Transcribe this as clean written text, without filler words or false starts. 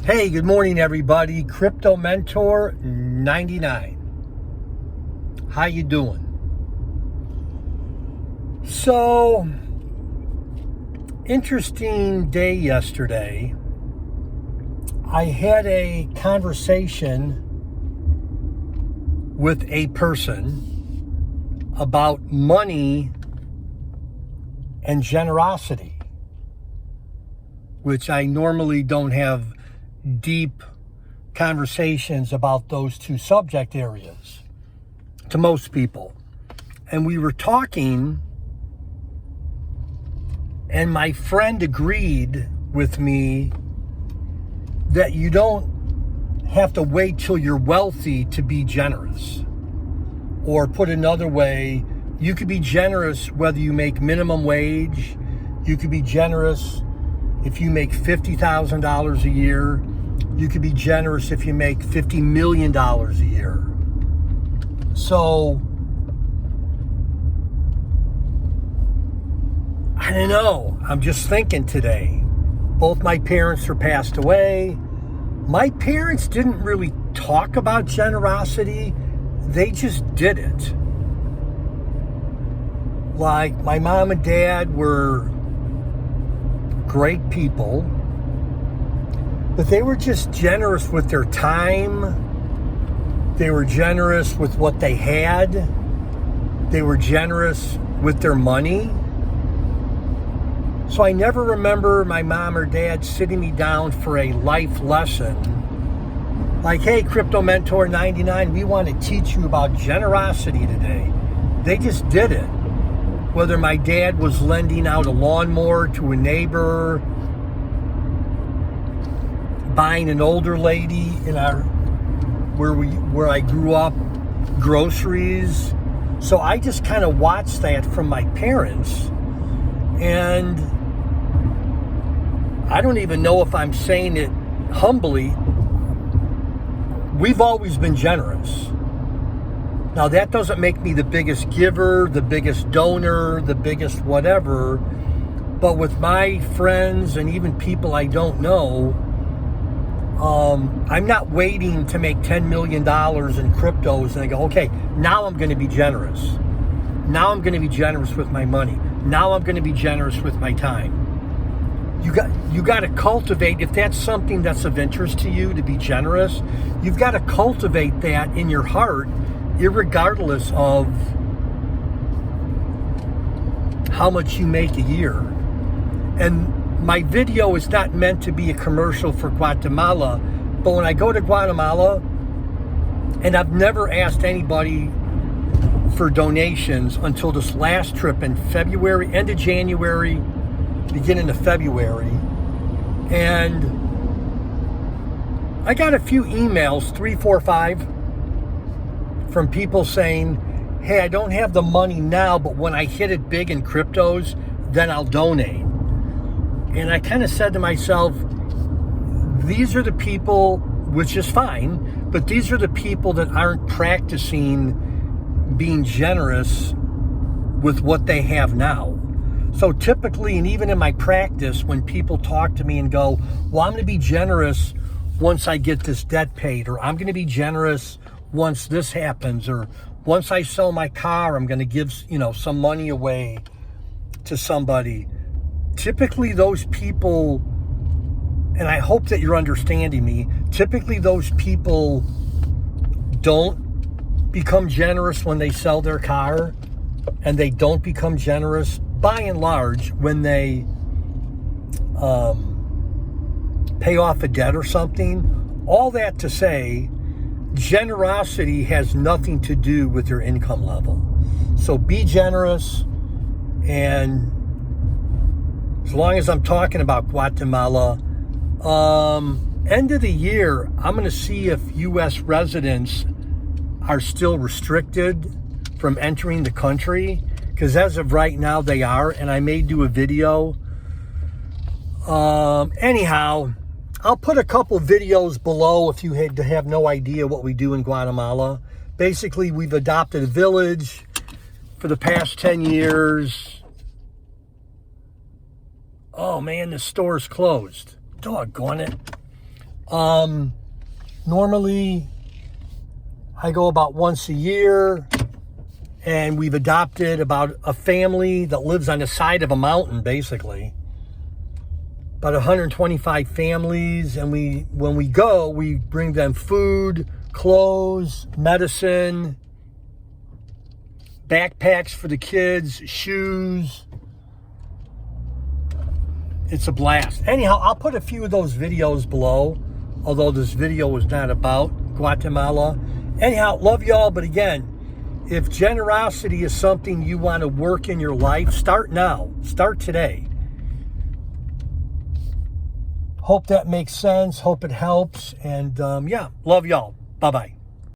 Hey, good morning, everybody. Crypto Mentor 99. How you doing? So, interesting day yesterday. I had a conversation with a person about money and generosity, which I normally don't have deep conversations about those two subject areas to most people. And we were talking, and my friend agreed with me that you don't have to wait till you're wealthy to be generous. Or put another way, you could be generous whether you make minimum wage. You could be generous if you make $50,000 a year. You could be generous if you make $50 million a year. So, I don't know. I'm just thinking today. Both my parents are passed away. My parents didn't really talk about generosity. They just did it. Like, my mom and dad were great people, but they were just generous with their time. They were generous with what they had. They were generous with their money. So I never remember my mom or dad sitting me down for a life lesson. Like, hey, Crypto Mentor 99, we want to teach you about generosity today. They just did it. Whether my dad was lending out a lawnmower to a neighbor, buying an older lady in where I grew up groceries. So I just kind of watched that from my parents, and I don't even know if I'm saying it humbly. We've always been generous. Now, that doesn't make me the biggest giver, the biggest donor, the biggest whatever, but with my friends and even people I don't know, I'm not waiting to make $10 million in cryptos and I go, okay, now I'm going to be generous. Now I'm going to be generous with my money. Now I'm going to be generous with my time. You got to cultivate, if that's something that's of interest to you, to be generous, you've got to cultivate that in your heart, irregardless of how much you make a year. And my video is not meant to be a commercial for Guatemala, but when I go to Guatemala, and I've never asked anybody for donations until this last trip in February, end of January, beginning of February, and I got a few emails, 3, 4, 5, from people saying, hey, I don't have the money now, but when I hit it big in cryptos, then I'll donate. And I kind of said to myself, these are the people, which is fine, but these are the people that aren't practicing being generous with what they have now. So typically, and even in my practice, when people talk to me and go, well, I'm going to be generous once I get this debt paid, or I'm going to be generous once this happens, or once I sell my car, I'm going to give, some money away to somebody. Typically those people, and I hope that you're understanding me, typically those people don't become generous when they sell their car, and they don't become generous by and large when they pay off a debt or something. All that to say, generosity has nothing to do with your income level. So be generous, and as long as I'm talking about Guatemala, end of the year, I'm going to see if U.S. residents are still restricted from entering the country, because as of right now they are, and I may do a video. Anyhow, I'll put a couple videos below if you have no idea what we do in Guatemala. Basically, we've adopted a village for the past 10 years. Oh man, the store's closed. Doggone it. Normally, I go about once a year, and we've adopted about a family that lives on the side of a mountain, basically. About 125 families, and when we go, we bring them food, clothes, medicine, backpacks for the kids, shoes. It's a blast. Anyhow, I'll put a few of those videos below, although this video was not about Guatemala. Anyhow, love y'all, but again, if generosity is something you want to work in your life, start now. Start today. Hope that makes sense. Hope it helps. And yeah, love y'all. Bye-bye.